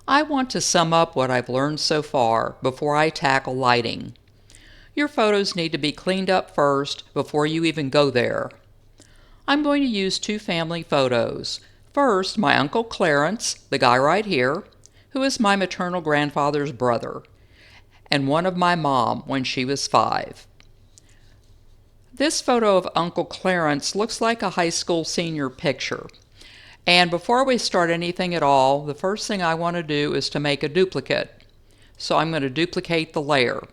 I want to sum up what I've learned so far before I tackle lighting. Your photos need to be cleaned up first before you even go there. I'm going to use two family photos. First, my Uncle Clarence, the guy right here, who is my maternal grandfather's brother, and one of my mom when she was 5. This photo of Uncle Clarence looks like a high school senior picture. And before we start anything at all, the first thing I want to do is to make a duplicate. So I'm going to duplicate the layer.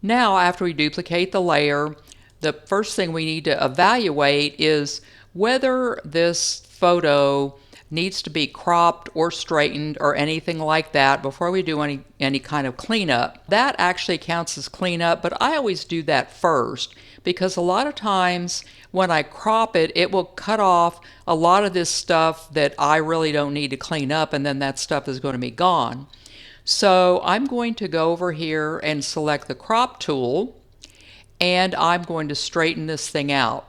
Now, after we duplicate the layer, the first thing we need to evaluate is whether this photo needs to be cropped or straightened or anything like that before we do any kind of cleanup. That actually counts as cleanup, but I always do that first because a lot of times when I crop it, it will cut off a lot of this stuff that I really don't need to clean up, and then that stuff is going to be gone. So I'm going to go over here and select the crop tool, and I'm going to straighten this thing out.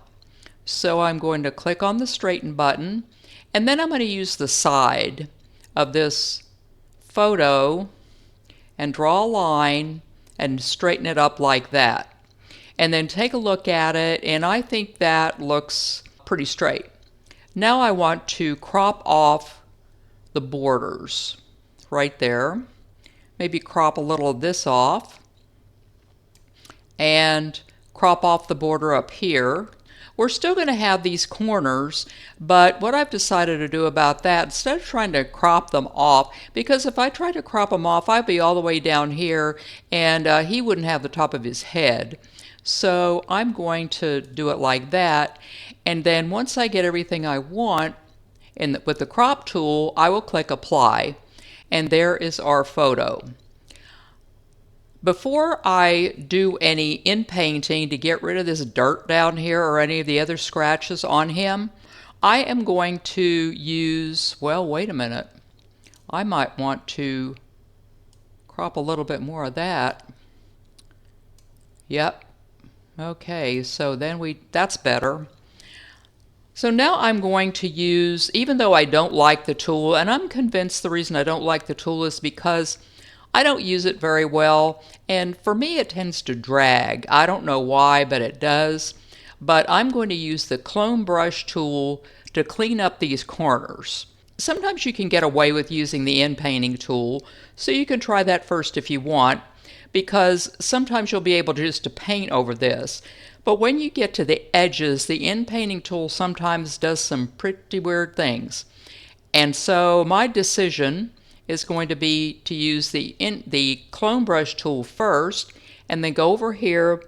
So I'm going to click on the straighten button, and then I'm going to use the side of this photo and draw a line and straighten it up like that. And then take a look at it, and I think that looks pretty straight. Now I want to crop off the borders right there. Maybe crop a little of this off and crop off the border up here. We're still going to have these corners, but what I've decided to do about that, instead of trying to crop them off, because if I try to crop them off, I'd be all the way down here, and he wouldn't have the top of his head. So I'm going to do it like that, and then once I get everything I want, with the crop tool, I will click Apply, and there is our photo. Before I do any inpainting to get rid of this dirt down here or any of the other scratches on him, I am going to use, well, wait a minute. I might want to crop a little bit more of that. Yep. Okay, so then that's better. So now I'm going to use, even though I don't like the tool, and I'm convinced the reason I don't like the tool is because I don't use it very well, and for me it tends to drag. I don't know why, but it does. But I'm going to use the clone brush tool to clean up these corners. Sometimes you can get away with using the inpainting tool, so you can try that first if you want, because sometimes you'll be able just to paint over this. But when you get to the edges, the inpainting tool sometimes does some pretty weird things. And so my decision is going to be to use the clone brush tool first, and then go over here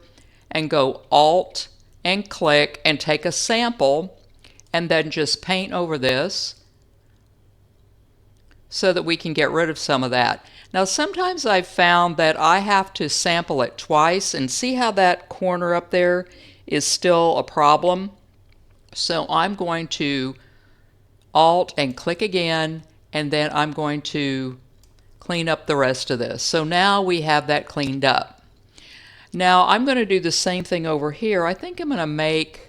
and go Alt and click and take a sample, and then just paint over this so that we can get rid of some of that. Now sometimes I've found that I have to sample it twice, and see how that corner up there is still a problem. So I'm going to Alt and click again, and then I'm going to clean up the rest of this. So now we have that cleaned up. Now I'm going to do the same thing over here. I think I'm going to make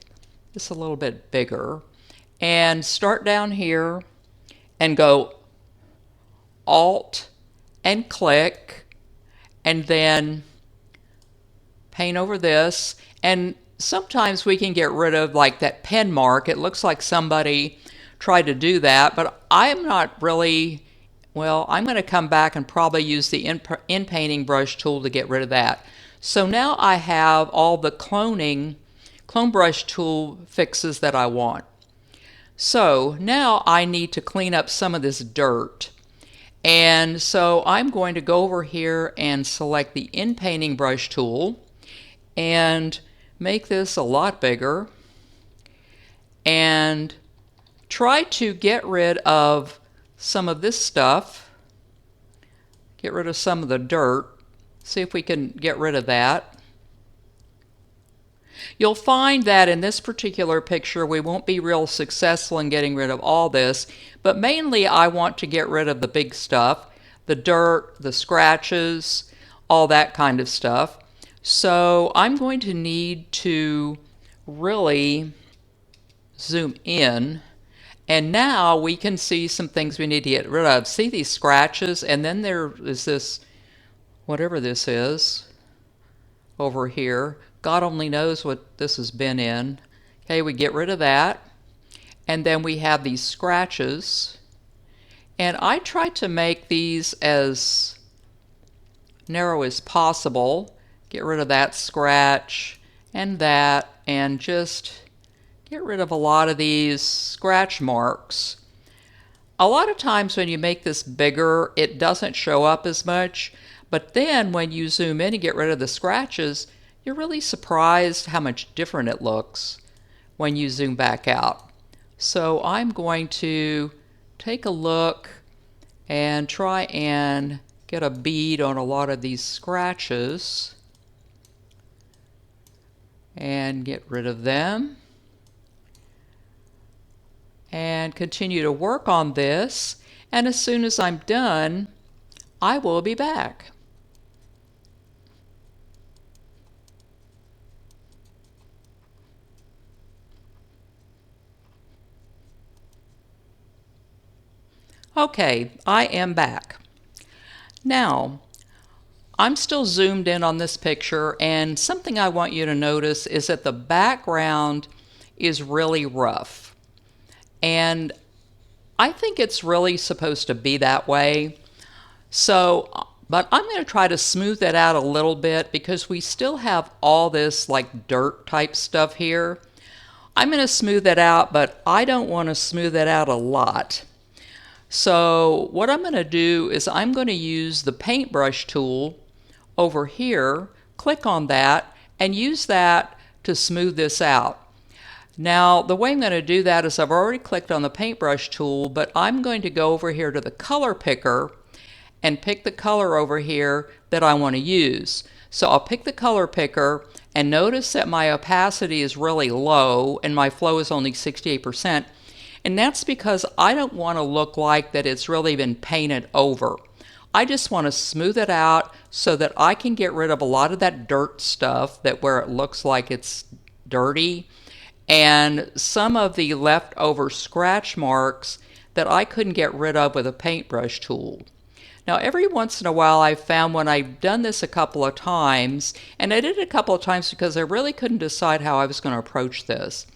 this a little bit bigger and start down here and go Alt and click and then paint over this. And sometimes we can get rid of like that pen mark. It looks like somebody tried to do that, but I'm not really, well, I'm going to come back and probably use the inpainting brush tool to get rid of that. So now I have all the clone brush tool fixes that I want. So now I need to clean up some of this dirt. And so I'm going to go over here and select the inpainting brush tool and make this a lot bigger and try to get rid of some of this stuff, get rid of some of the dirt, see if we can get rid of that. You'll find that in this particular picture we won't be real successful in getting rid of all this, but mainly I want to get rid of the big stuff, the dirt, the scratches, all that kind of stuff. So I'm going to need to really zoom in And now we can see some things we need to get rid of. See these scratches? And then there is this, whatever this is, over here. God only knows what this has been in. Okay, we get rid of that. And then we have these scratches. And I tried to make these as narrow as possible. Get rid of that scratch and that, and just get rid of a lot of these scratch marks. A lot of times when you make this bigger, it doesn't show up as much, but then when you zoom in and get rid of the scratches, you're really surprised how much different it looks when you zoom back out. So I'm going to take a look and try and get a bead on a lot of these scratches and get rid of them and continue to work on this, and as soon as I'm done I will be back. Okay, I am back. Now I'm still zoomed in on this picture, and something I want you to notice is that the background is really rough. And I think it's really supposed to be that way. But I'm going to try to smooth that out a little bit because we still have all this like dirt type stuff here. I'm going to smooth that out, but I don't want to smooth that out a lot. So what I'm going to do is I'm going to use the paintbrush tool over here, click on that, and use that to smooth this out. Now the way I'm going to do that is I've already clicked on the paintbrush tool, but I'm going to go over here to the color picker and pick the color over here that I want to use. So I'll pick the color picker, and notice that my opacity is really low and my flow is only 68%. And that's because I don't want to look like that it's really been painted over. I just want to smooth it out so that I can get rid of a lot of that dirt stuff that where it looks like it's dirty, and some of the leftover scratch marks that I couldn't get rid of with a paintbrush tool. Now every once in a while I've found when I've done this a couple of times, and I did it a couple of times because I really couldn't decide how I was going to approach this.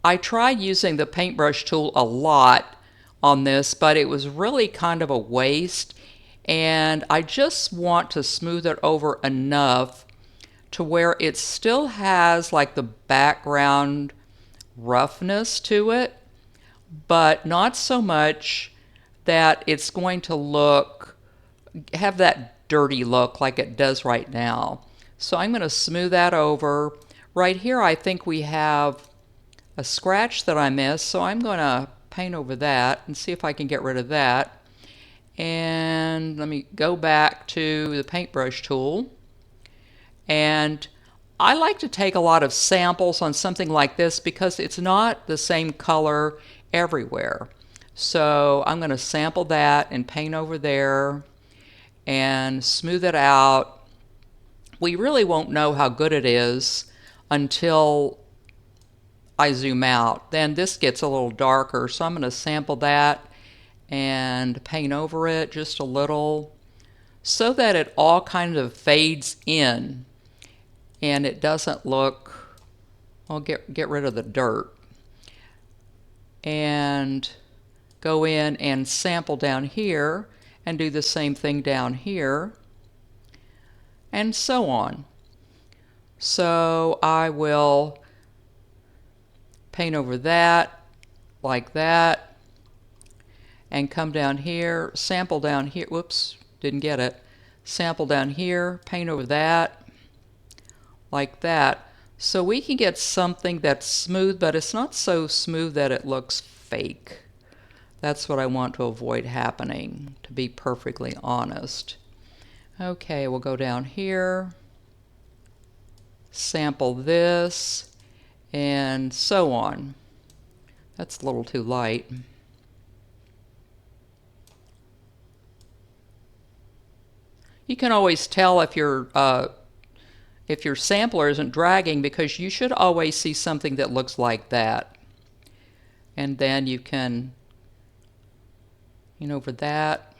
I tried using the paintbrush tool a lot on this, but it was really kind of a waste, and I just want to smooth it over enough to where it still has like the background roughness to it, but not so much that it's going to have that dirty look like it does right now. So I'm going to smooth that over. Right here I think we have a scratch that I missed, so I'm going to paint over that and see if I can get rid of that. And let me go back to the paintbrush tool, and I like to take a lot of samples on something like this because it's not the same color everywhere. So I'm going to sample that and paint over there and smooth it out. We really won't know how good it is until I zoom out. Then this gets a little darker, so I'm going to sample that and paint over it just a little so that it all kind of fades in and it doesn't look, I'll get rid of the dirt and go in and sample down here and do the same thing down here and so on. So I will paint over that like that and come down here, sample down here, whoops, didn't get it, sample down here, paint over that like that, so we can get something that's smooth, but it's not so smooth that it looks fake. That's what I want to avoid happening, to be perfectly honest. Okay, we'll go down here, sample this, and so on. That's a little too light. You can always tell if your sampler isn't dragging because you should always see something that looks like that. and then you can over that.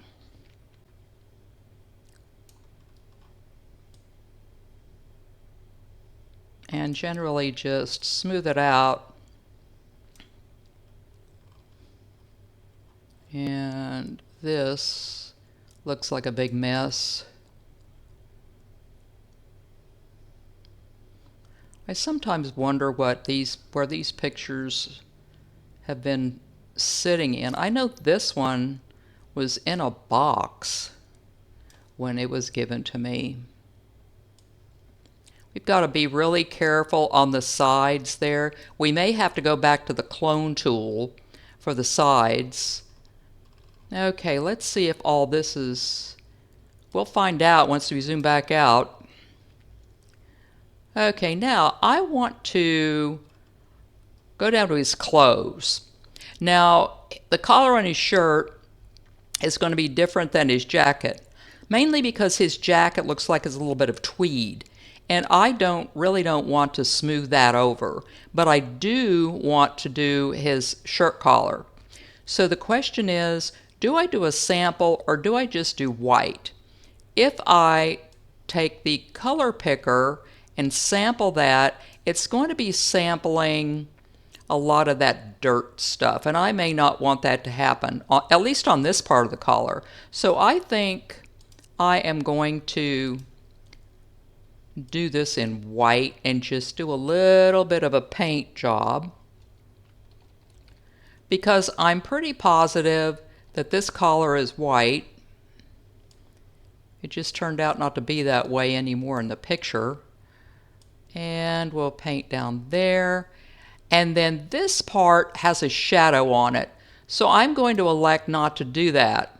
And generally just smooth it out. And this looks like a big mess. I sometimes wonder where these pictures have been sitting in. I know this one was in a box when it was given to me. We've got to be really careful on the sides there. We may have to go back to the clone tool for the sides. Okay, let's see if all this is... We'll find out once we zoom back out. Okay, now I want to go down to his clothes. Now, the collar on his shirt is going to be different than his jacket, mainly because his jacket looks like it's a little bit of tweed. And I really don't want to smooth that over, but I do want to do his shirt collar. So the question is, do I do a sample or do I just do white? If I take the color picker and sample that, it's going to be sampling a lot of that dirt stuff, and I may not want that to happen, at least on this part of the collar. So I think I am going to do this in white and just do a little bit of a paint job, because I'm pretty positive that this collar is white. It just turned out not to be that way anymore in the picture. And we'll paint down there. And then this part has a shadow on it, so I'm going to elect not to do that.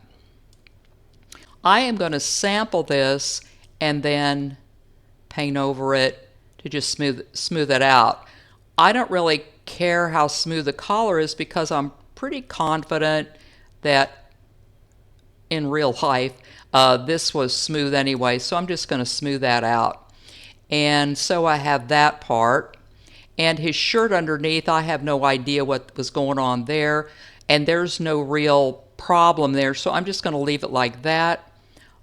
I am going to sample this and then paint over it to just smooth it out. I don't really care how smooth the collar is because I'm pretty confident that in real life this was smooth anyway, so I'm just going to smooth that out. And so I have that part. And his shirt underneath, I have no idea what was going on there, and there's no real problem there, so I'm just going to leave it like that.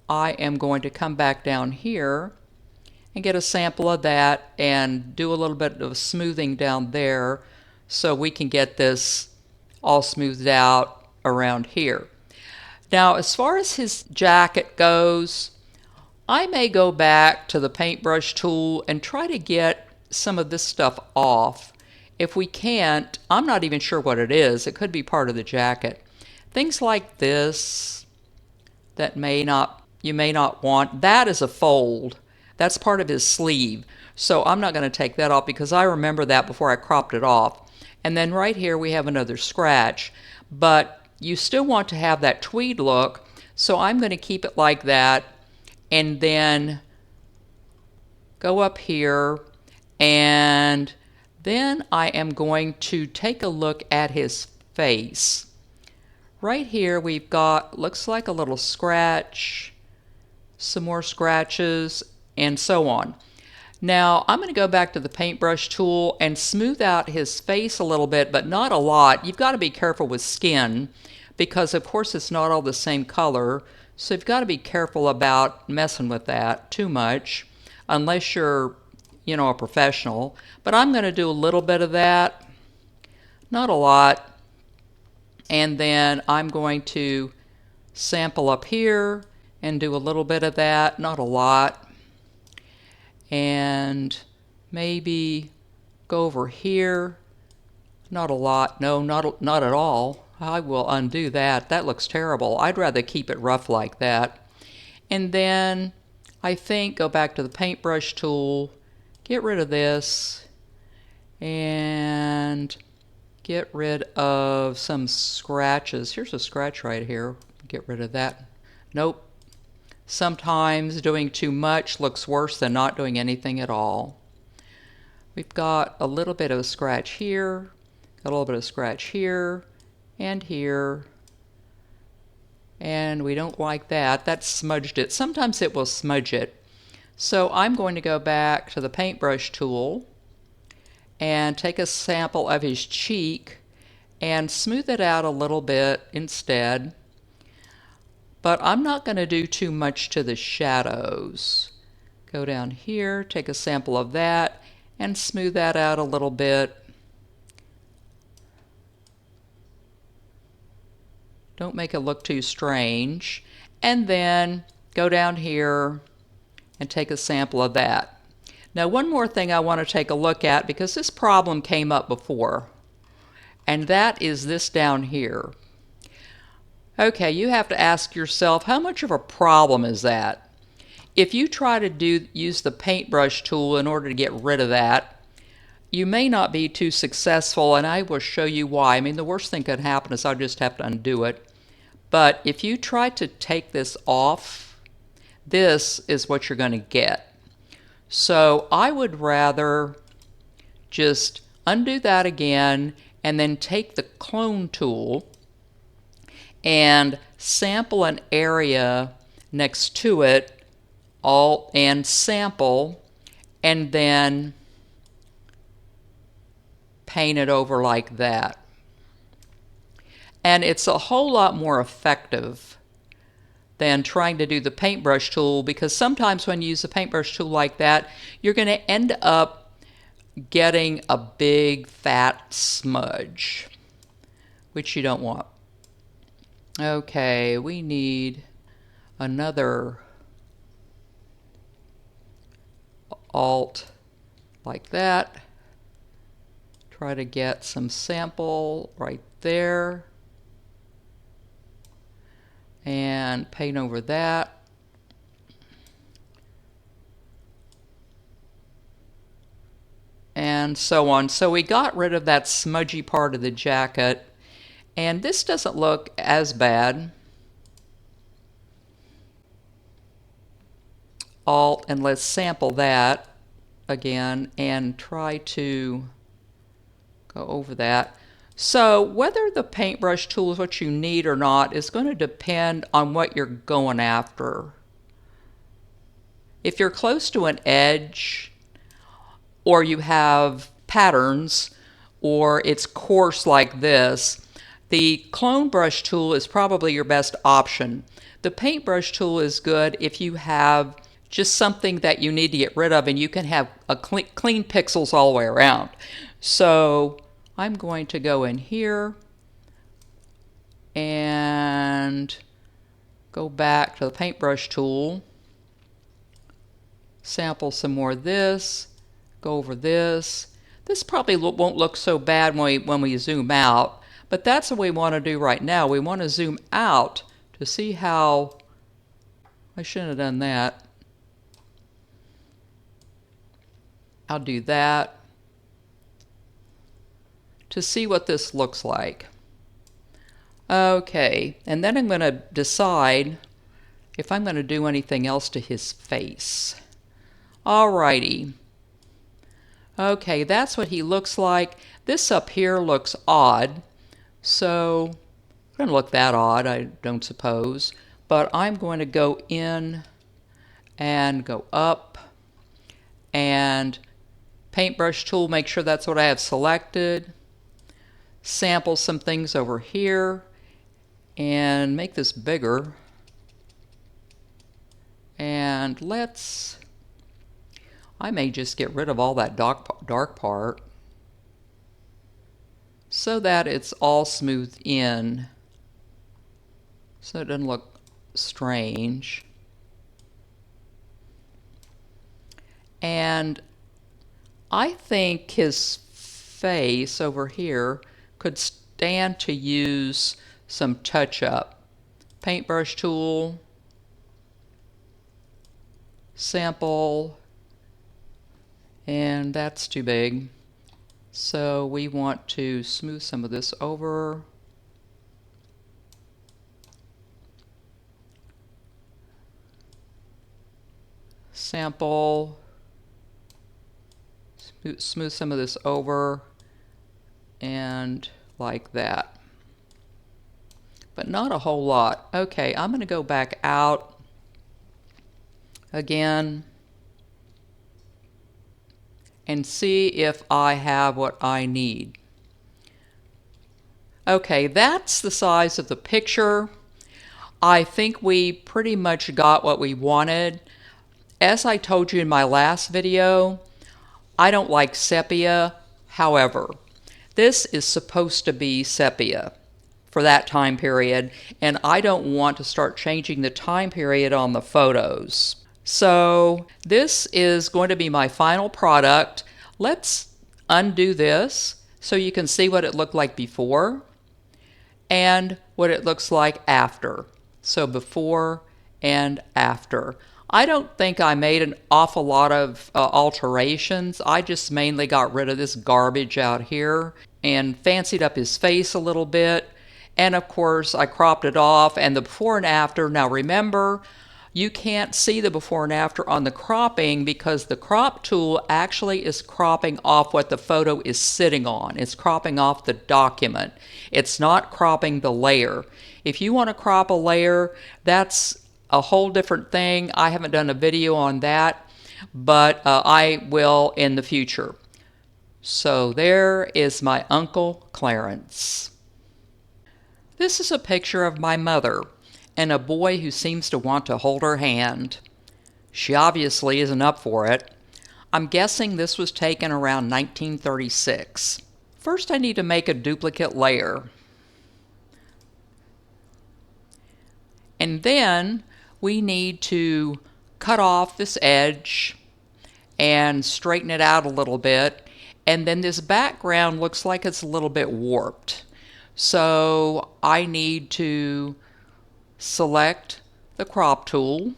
I am going to come back down here and get a sample of that and do a little bit of smoothing down there so we can get this all smoothed out around here. Now, as far as his jacket goes, I may go back to the paintbrush tool and try to get some of this stuff off. If we can't, I'm not even sure what it is. It could be part of the jacket. Things like this that you may not want. That is a fold. That's part of his sleeve. So I'm not going to take that off because I remember that before I cropped it off. And then right here we have another scratch. But you still want to have that tweed look. So I'm going to keep it like that and then go up here. And then I am going to take a look at his face. Right here we've got, looks like a little scratch, some more scratches, and so on. Now I'm going to go back to the paintbrush tool and smooth out his face a little bit, but not a lot. You've got to be careful with skin because of course it's not all the same color. So you've got to be careful about messing with that too much unless you're a professional, but I'm going to do a little bit of that, not a lot, and then I'm going to sample up here and do a little bit of that, not a lot, and maybe go over here, not a lot, no, not at all. I will undo that. That looks terrible. I'd rather keep it rough like that. And then I think go back to the paintbrush tool, get rid of this, and get rid of some scratches. Here's a scratch right here. Get rid of that. Nope. Sometimes doing too much looks worse than not doing anything at all. We've got a little bit of a scratch here, got a little bit of scratch here, and here. And we don't like that. That smudged it. Sometimes it will smudge it. So I'm going to go back to the paintbrush tool and take a sample of his cheek and smooth it out a little bit instead. But I'm not going to do too much to the shadows. Go down here, take a sample of that, and smooth that out a little bit. Don't make it look too strange. And then go down here and take a sample of that. Now, one more thing I want to take a look at, because this problem came up before, and that is this down here. Okay, you have to ask yourself, how much of a problem is that? If you try to use the paintbrush tool in order to get rid of that, you may not be too successful, and I will show you why. I mean, the worst thing could happen is I'll just have to undo it. But if you try to take this off, this is what you're going to get. So I would rather just undo that again and then take the clone tool and sample an area next to it, Alt and sample, and then paint it over like that. And it's a whole lot more effective than trying to do the paintbrush tool, because sometimes when you use a paintbrush tool like that, you're going to end up getting a big fat smudge, which you don't want. Okay, we need another Alt like that. Try to get some sample right there. And paint over that. And so on. So we got rid of that smudgy part of the jacket. And this doesn't look as bad. Alt, and let's sample that again and try to go over that. So whether the paintbrush tool is what you need or not is going to depend on what you're going after. If you're close to an edge, or you have patterns, or it's coarse like this, the clone brush tool is probably your best option. The paintbrush tool is good if you have just something that you need to get rid of and you can have a clean pixels all the way around. So I'm going to go in here and go back to the paintbrush tool, sample some more of this, go over this. This probably won't look so bad when we zoom out, but that's what we want to do right now. We want to zoom out to see how, I shouldn't have done that. I'll do that to see what this looks like. Okay, and then I'm going to decide if I'm going to do anything else to his face. Alrighty. Okay, that's what he looks like. This up here looks odd, so it doesn't look that odd, I don't suppose. But I'm going to go in and go up and paintbrush tool, make sure that's what I have selected. Sample some things over here and make this bigger. And I may just get rid of all that dark part so that it's all smoothed in so it doesn't look strange. And I think his face over here could stand to use some touch-up. Paintbrush tool, sample, and that's too big. So we want to smooth some of this over. Sample, smooth some of this over, and like that. But not a whole lot. Okay, I'm going to go back out again and see if I have what I need. Okay, that's the size of the picture. I think we pretty much got what we wanted. As I told you in my last video, I don't like sepia. However, this is supposed to be sepia for that time period, and I don't want to start changing the time period on the photos. So this is going to be my final product. Let's undo this so you can see what it looked like before and what it looks like after. So before and after. I don't think I made an awful lot of alterations. I just mainly got rid of this garbage out here and fancied up his face a little bit. And of course I cropped it off, and the before and after. Now remember, you can't see the before and after on the cropping because the crop tool actually is cropping off what the photo is sitting on. It's cropping off the document. It's not cropping the layer. If you want to crop a layer, that's a whole different thing. I haven't done a video on that, but I will in the future. So there is my Uncle Clarence. This is a picture of my mother and a boy who seems to want to hold her hand. She obviously isn't up for it. I'm guessing this was taken around 1936. First, I need to make a duplicate layer. And then we need to cut off this edge and straighten it out a little bit. And then this background looks like it's a little bit warped. So I need to select the crop tool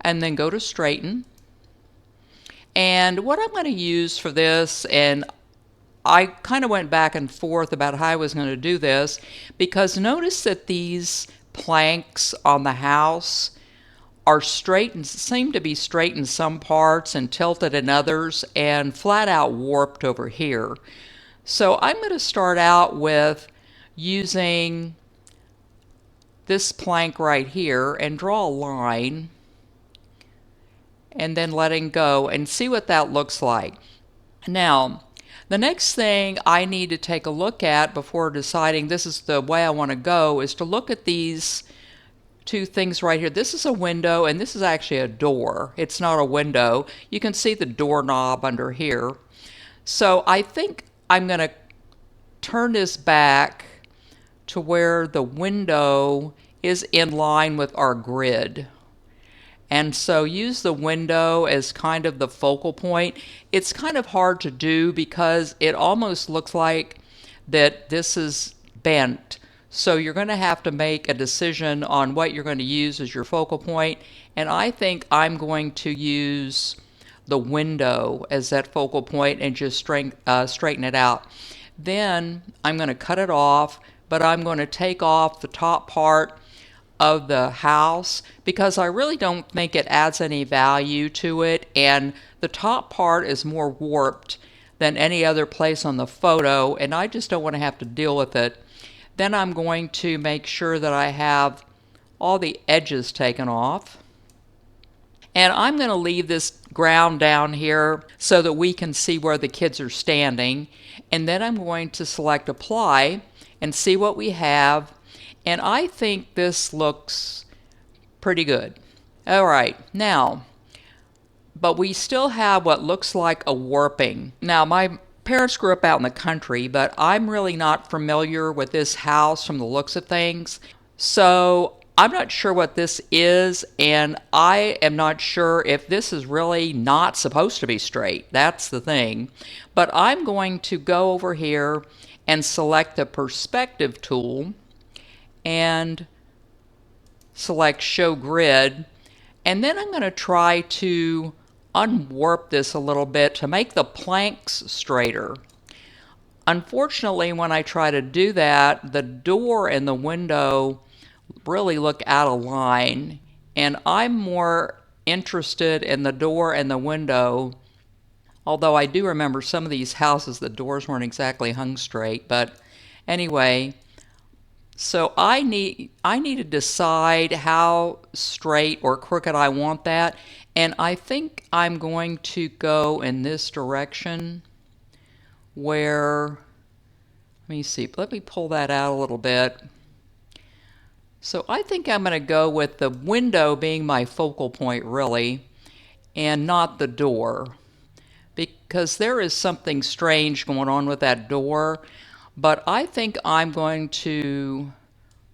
and then go to straighten. And what I'm going to use for this, and I kind of went back and forth about how I was going to do this, because notice that these planks on the house are straightened, seem to be straight in some parts and tilted in others, and flat out warped over here. So I'm going to start out with using this plank right here and draw a line and then letting go and see what that looks like. Now, the next thing I need to take a look at before deciding this is the way I want to go is to look at these two things right here. This is a window and this is actually a door. It's not a window. You can see the doorknob under here. So I think I'm going to turn this back to where the window is in line with our grid. And so use the window as kind of the focal point. It's kind of hard to do because it almost looks like that this is bent. So you're going to have to make a decision on what you're going to use as your focal point. And I think I'm going to use the window as that focal point and just straighten it out. Then I'm going to cut it off, but I'm going to take off the top part of the house because I really don't think it adds any value to it, and the top part is more warped than any other place on the photo, and I just don't want to have to deal with it. Then I'm going to make sure that I have all the edges taken off. And I'm going to leave this ground down here so that we can see where the kids are standing. And then I'm going to select apply and see what we have. And I think this looks pretty good. All right, now, but we still have what looks like a warping. Now, my parents grew up out in the country, but I'm really not familiar with this house from the looks of things. So I'm not sure what this is, and I am not sure if this is really not supposed to be straight. That's the thing. But I'm going to go over here and select the perspective tool and select show grid, and then I'm going to try to unwarp this a little bit to make the planks straighter. Unfortunately, when I try to do that, the door and the window really look out of line, and I'm more interested in the door and the window, although I do remember some of these houses the doors weren't exactly hung straight. But anyway, so I need to decide how straight or crooked I want that, and I think I'm going to go in this direction where Let me see, let me pull that out a little bit. So I think I'm going to go with the window being my focal point really, and not the door, because there is something strange going on with that door. But I think I'm going to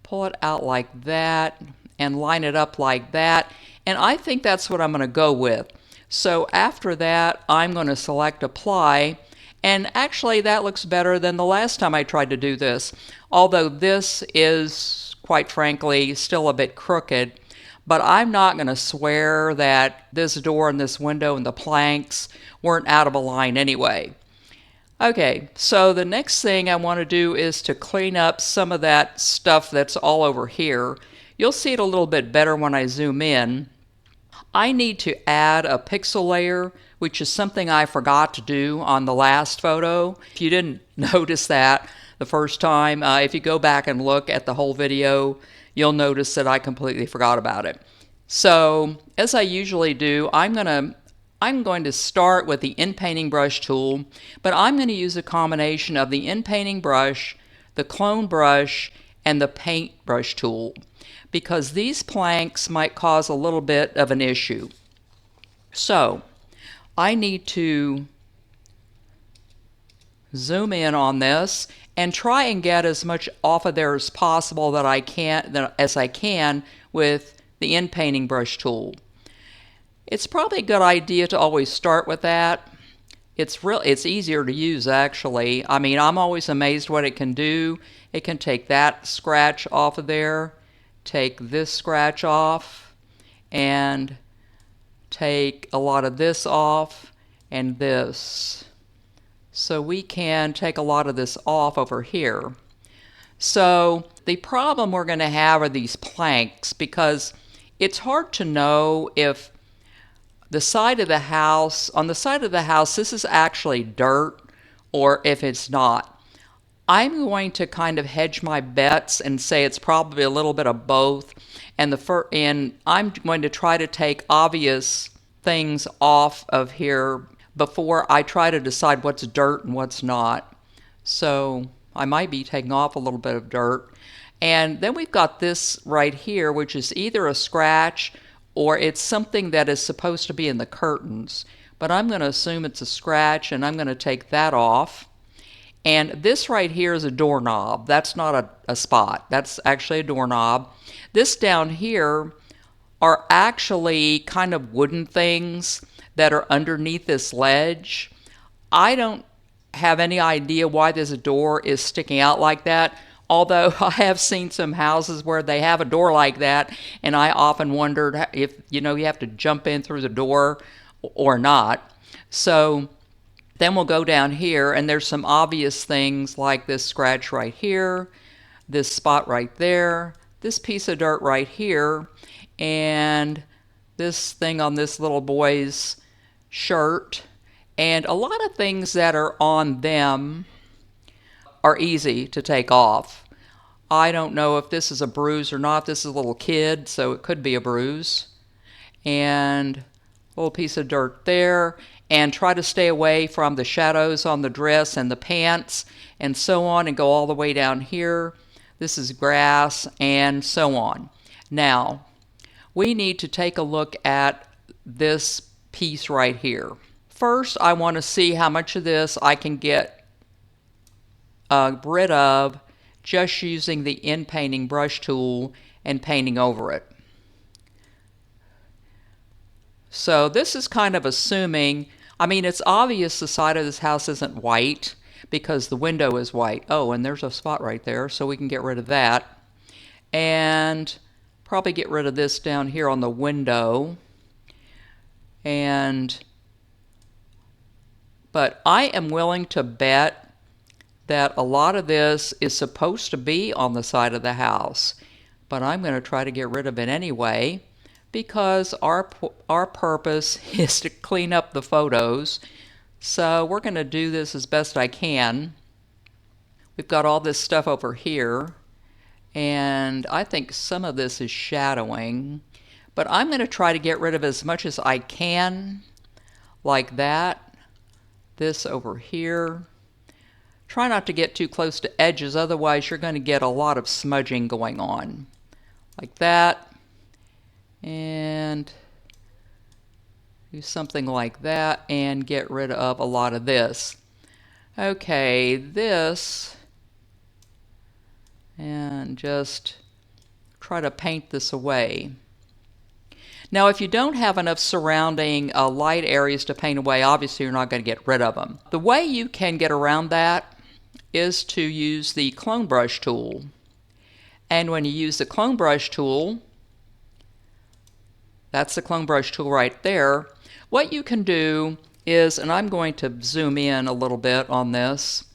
pull it out like that and line it up like that, and I think that's what I'm going to go with. So after that, I'm going to select apply, and actually that looks better than the last time I tried to do this, although this is quite frankly still a bit crooked. But I'm not going to swear that this door and this window and the planks weren't out of a line anyway. Okay, so the next thing I want to do is to clean up some of that stuff that's all over here. You'll see it a little bit better when I zoom in. I need to add a pixel layer, which is something I forgot to do on the last photo. If you didn't notice that the first time, if you go back and look at the whole video, you'll notice that I completely forgot about it. So, as I usually do, I'm going to start with the inpainting brush tool, but I'm going to use a combination of the inpainting brush, the clone brush, and the paint brush tool, because these planks might cause a little bit of an issue. So I need to zoom in on this and try and get as much off of there as possible that I can with the inpainting brush tool. It's probably a good idea to always start with that. It's easier to use actually. I mean, I'm always amazed what it can do. It can take that scratch off of there, take this scratch off, and take a lot of this off, and this. So we can take a lot of this off over here. So the problem we're going to have are these planks, because it's hard to know if on the side of the house, this is actually dirt, or if it's not. I'm going to kind of hedge my bets and say it's probably a little bit of both, and I'm going to try to take obvious things off of here before I try to decide what's dirt and what's not. So I might be taking off a little bit of dirt. And then we've got this right here, which is either a scratch or it's something that is supposed to be in the curtains. But I'm going to assume it's a scratch, and I'm going to take that off. And this right here is a doorknob. That's not a spot. That's actually a doorknob. This down here are actually kind of wooden things that are underneath this ledge. I don't have any idea why this door is sticking out like that, although I have seen some houses where they have a door like that, and I often wondered if, you have to jump in through the door or not. So then we'll go down here, and there's some obvious things like this scratch right here, this spot right there, this piece of dirt right here, and this thing on this little boy's shirt, and a lot of things that are on them are easy to take off. I don't know if this is a bruise or not. This is a little kid, so it could be a bruise. And a little piece of dirt there. And try to stay away from the shadows on the dress and the pants and so on, and go all the way down here. This is grass and so on. Now, we need to take a look at this piece right here. First, I want to see how much of this I can get rid of just using the inpainting brush tool and painting over it. So this is kind of assuming, I mean, it's obvious the side of this house isn't white because the window is white. Oh, and there's a spot right there, so we can get rid of that. And probably get rid of this down here on the window. But I am willing to bet that a lot of this is supposed to be on the side of the house, but I'm going to try to get rid of it anyway, because our purpose is to clean up the photos. So we're going to do this as best I can. We've got all this stuff over here, and I think some of this is shadowing, but I'm going to try to get rid of as much as I can, like that, this over here. Try not to get too close to edges, otherwise you're going to get a lot of smudging going on. Like that. And do something like that and get rid of a lot of this. Okay, this, and just try to paint this away. Now if you don't have enough surrounding light areas to paint away, obviously you're not going to get rid of them. The way you can get around that is to use the clone brush tool. And when you use the clone brush tool, that's the clone brush tool right there, what you can do is, and I'm going to zoom in a little bit on this,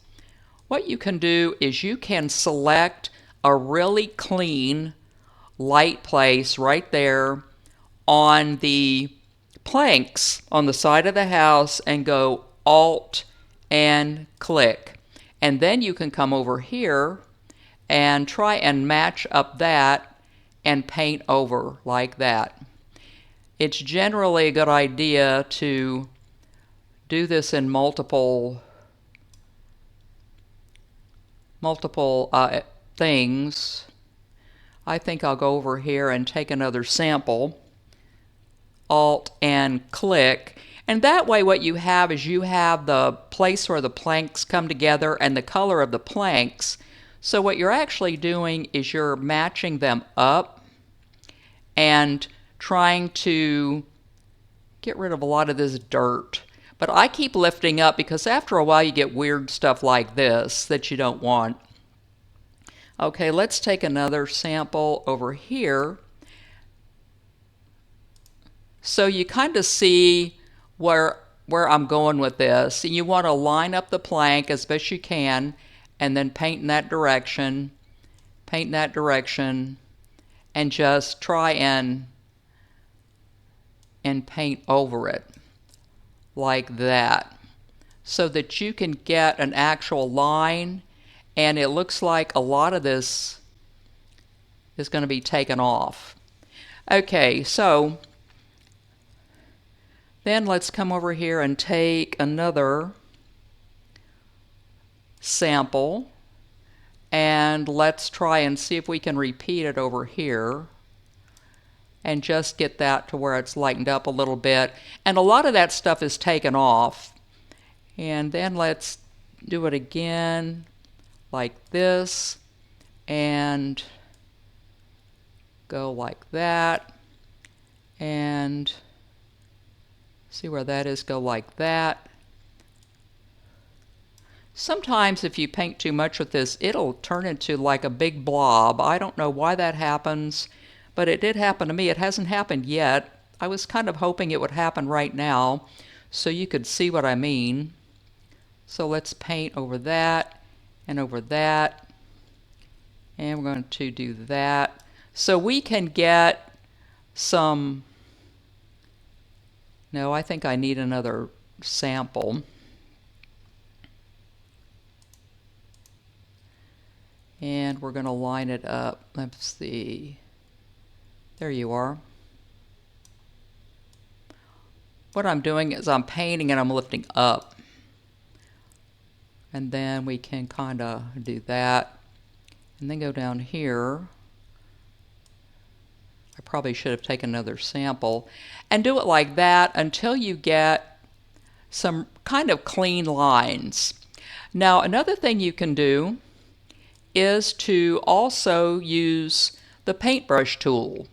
what you can do is you can select a really clean light place right there on the planks on the side of the house and go Alt and click. And then you can come over here and try and match up that and paint over like that. It's generally a good idea to do this in multiple things. I think I'll go over here and take another sample, Alt and click, and that way what you have is you have the place where the planks come together and the color of the planks. So what you're actually doing is you're matching them up and trying to get rid of a lot of this dirt. But I keep lifting up because after a while you get weird stuff like this that you don't want. Okay, let's take another sample over here. So you kind of see where I'm going with this. And you want to line up the plank as best you can and then paint in that direction, and just try and paint over it like that so that you can get an actual line, and it looks like a lot of this is going to be taken off. Okay, so then let's come over here and take another sample and let's try and see if we can repeat it over here and just get that to where it's lightened up a little bit. And a lot of that stuff is taken off. And then let's do it again like this and go like that and see where that is, go like that. Sometimes if you paint too much with this, it'll turn into like a big blob. I don't know why that happens, but it did happen to me. It hasn't happened yet. I was kind of hoping it would happen right now so you could see what I mean. So let's paint over that and over that, and we're going to do that. So we can get some, no, I think I need another sample. And we're going to line it up. Let's see. There you are. What I'm doing is I'm painting and I'm lifting up. And then we can kind of do that. And then go down here. I probably should have taken another sample. And do it like that until you get some kind of clean lines. Now another thing you can do is to also use the paintbrush tool.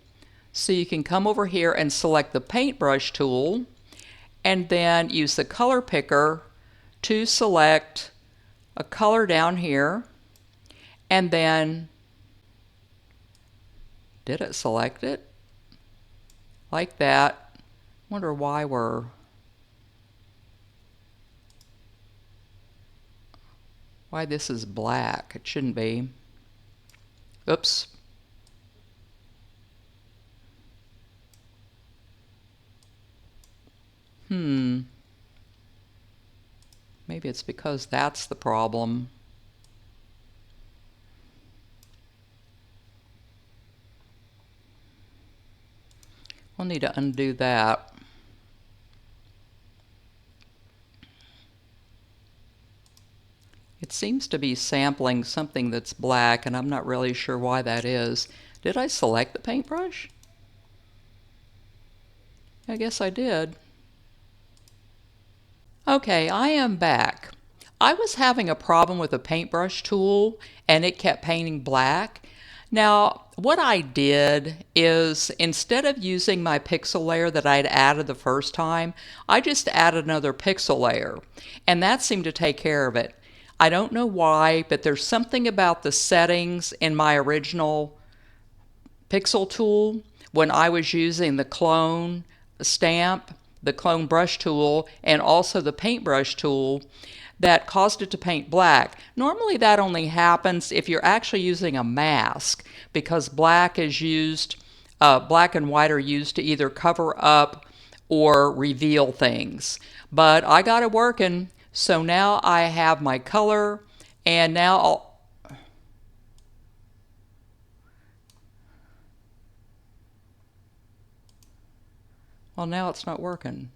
So you can come over here and select the paintbrush tool and then use the color picker to select a color down here, and then did it select it? Like that. Wonder why why this is black. It shouldn't be. Oops. Maybe it's because that's the problem. We'll need to undo that. It seems to be sampling something that's black, and I'm not really sure why that is. Did I select the paintbrush? I guess I did. Okay, I am back. I was having a problem with the paintbrush tool and it kept painting black. Now, what I did is instead of using my pixel layer that I'd added the first time, I just added another pixel layer, and that seemed to take care of it. I don't know why, but there's something about the settings in my original pixel tool when I was using the clone stamp, the clone brush tool, and also the paintbrush tool that caused it to paint black. Normally that only happens if you're actually using a mask, because black is used, black and white are used to either cover up or reveal things. But I got it working, so now I have my color, and now well, now it's not working.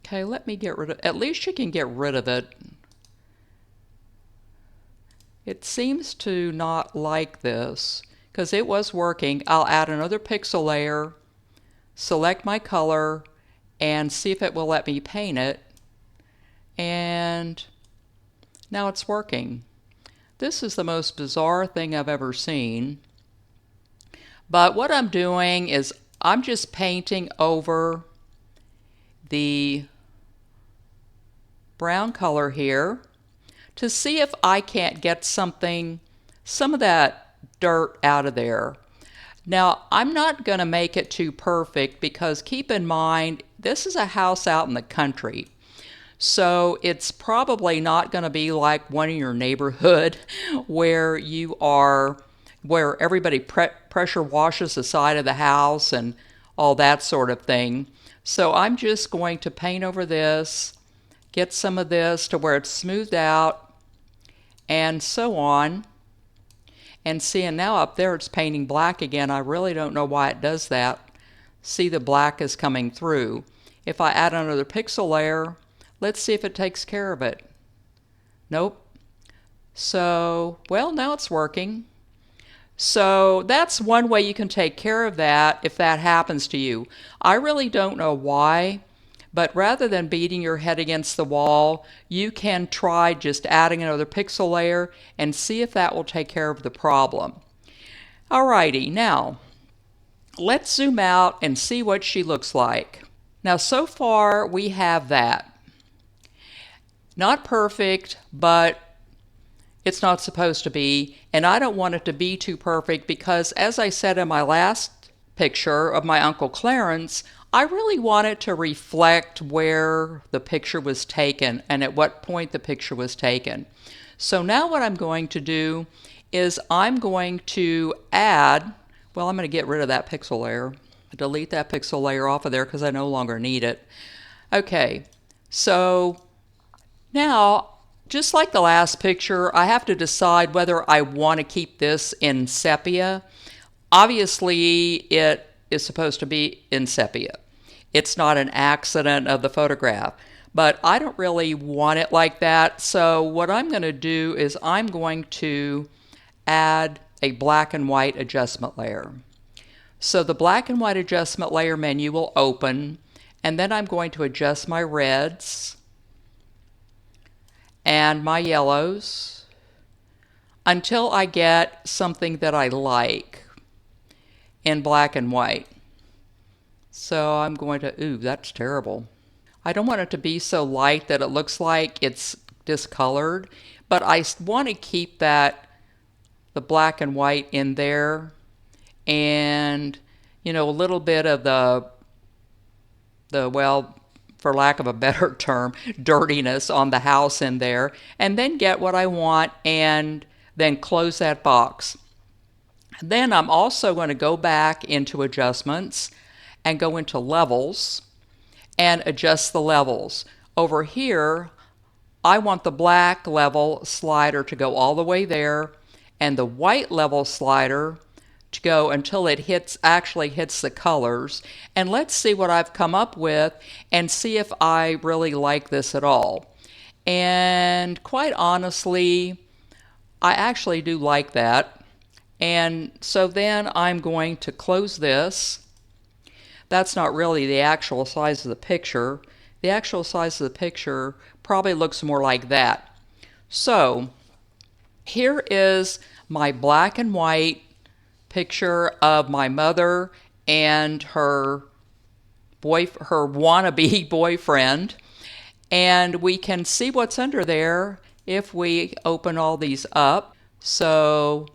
Okay, let me get rid of, at least you can get rid of it. It seems to not like this because it was working. I'll add another pixel layer, select my color, and see if it will let me paint it. And now it's working. This is the most bizarre thing I've ever seen. But what I'm doing is I'm just painting over the brown color here to see if I can't get some of that dirt out of there. Now, I'm not going to make it too perfect because keep in mind, this is a house out in the country. So it's probably not going to be like one in your neighborhood where where everybody pressure washes the side of the house and all that sort of thing. So I'm just going to paint over this, get some of this to where it's smoothed out, and so on. And seeing now up there it's painting black again. I really don't know why it does that. See, the black is coming through. If I add another pixel layer, let's see if it takes care of it. Nope. So, well, now it's working. So that's one way you can take care of that if that happens to you. I really don't know why, but rather than beating your head against the wall, you can try just adding another pixel layer and see if that will take care of the problem. Alrighty, now let's zoom out and see what she looks like. Now so far we have that. Not perfect, but it's not supposed to be, and I don't want it to be too perfect because, as I said in my last picture of my Uncle Clarence, I really want it to reflect where the picture was taken and at what point the picture was taken. So now what I'm going to do is I'm going to add, well, I'm going to get rid of that pixel layer, delete that pixel layer off of there because I no longer need it. Okay, so now, just like the last picture, I have to decide whether I want to keep this in sepia. Obviously, it is supposed to be in sepia. It's not an accident of the photograph, but I don't really want it like that. So what I'm going to do is I'm going to add a black and white adjustment layer. So the black and white adjustment layer menu will open, and then I'm going to adjust my reds and my yellows until I get something that I like in black and white. So I'm going to, ooh, that's terrible. I don't want it to be so light that it looks like it's discolored, but I want to keep that, the black and white in there, and you know, a little bit of the well, for lack of a better term, dirtiness on the house in there, and then get what I want and then close that box. Then I'm also going to go back into adjustments and go into levels and adjust the levels. Over here, I want the black level slider to go all the way there and the white level slider to go until it actually hits the colors. And let's see what I've come up with and see if I really like this at all. And quite honestly, I actually do like that. And so then I'm going to close this. That's not really the actual size of the picture. The actual size of the picture probably looks more like that. So here is my black and white picture of my mother and her wannabe boyfriend. And we can see what's under there if we open all these up. So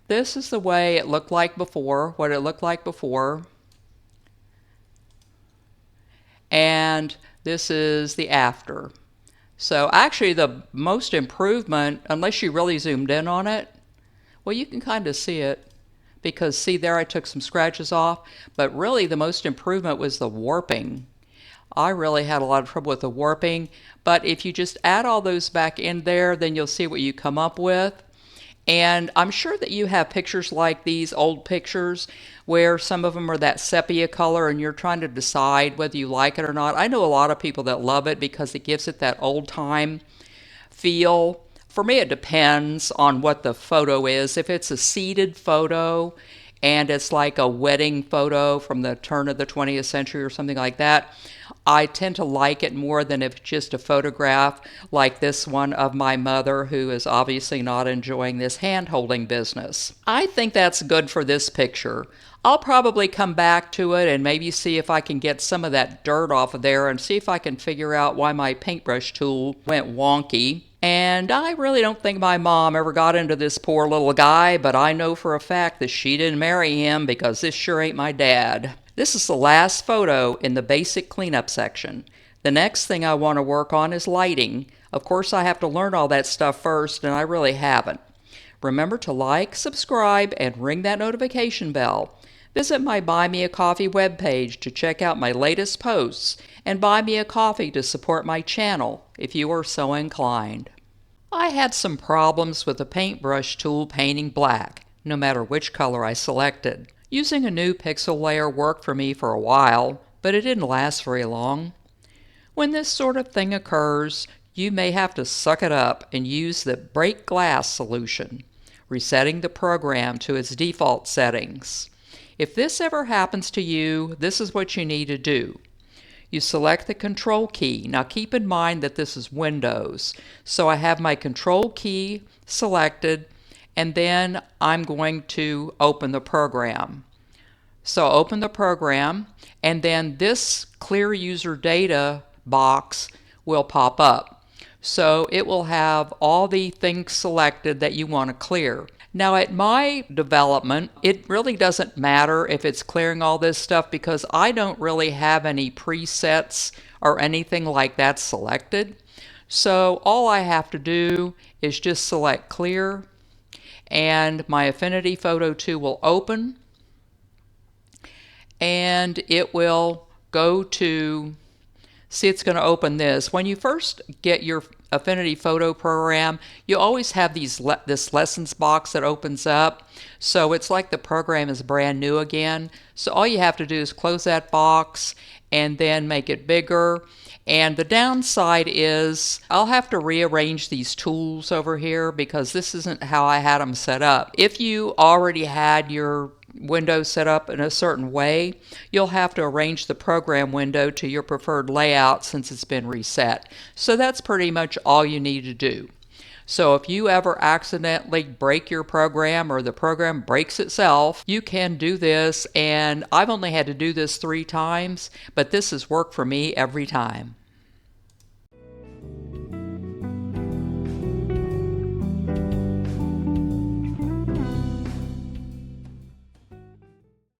this is the way it looked like before, what it looked like before. And this is the after. So actually the most improvement, unless you really zoomed in on it, well, you can kind of see it because see there I took some scratches off, but really the most improvement was the warping. I really had a lot of trouble with the warping, but if you just add all those back in there, then you'll see what you come up with. And I'm sure that you have pictures like these, old pictures, where some of them are that sepia color and you're trying to decide whether you like it or not. I know a lot of people that love it because it gives it that old time feel. For me, it depends on what the photo is. If it's a seated photo and it's like a wedding photo from the turn of the 20th century or something like that, I tend to like it more than if it's just a photograph like this one of my mother, who is obviously not enjoying this hand-holding business. I think that's good for this picture. I'll probably come back to it and maybe see if I can get some of that dirt off of there and see if I can figure out why my paintbrush tool went wonky. And I really don't think my mom ever got into this poor little guy, but I know for a fact that she didn't marry him because this sure ain't my dad. This is the last photo in the basic cleanup section. The next thing I want to work on is lighting. Of course, I have to learn all that stuff first, and I really haven't. Remember to like, subscribe, and ring that notification bell. Visit my Buy Me a Coffee webpage to check out my latest posts, and buy me a coffee to support my channel if you are so inclined. I had some problems with the paintbrush tool painting black, no matter which color I selected. Using a new pixel layer worked for me for a while, but it didn't last very long. When this sort of thing occurs, you may have to suck it up and use the break glass solution, resetting the program to its default settings. If this ever happens to you, this is what you need to do. You select the control key. Now keep in mind that this is Windows. So I have my control key selected, and then I'm going to open the program. So open the program, and then this clear user data box will pop up. So it will have all the things selected that you want to clear. Now at my development, it really doesn't matter if it's clearing all this stuff because I don't really have any presets or anything like that selected. So all I have to do is just select clear, and my Affinity Photo 2 will open, and it will go to, see, it's going to open this. When you first get your Affinity Photo program, you always have this lessons box that opens up. So it's like the program is brand new again. So all you have to do is close that box and then make it bigger. And the downside is I'll have to rearrange these tools over here because this isn't how I had them set up. If you already had your window set up in a certain way, you'll have to arrange the program window to your preferred layout since it's been reset. So that's pretty much all you need to do. So if you ever accidentally break your program or the program breaks itself, you can do this, and I've only had to do this 3 times, but this has worked for me every time.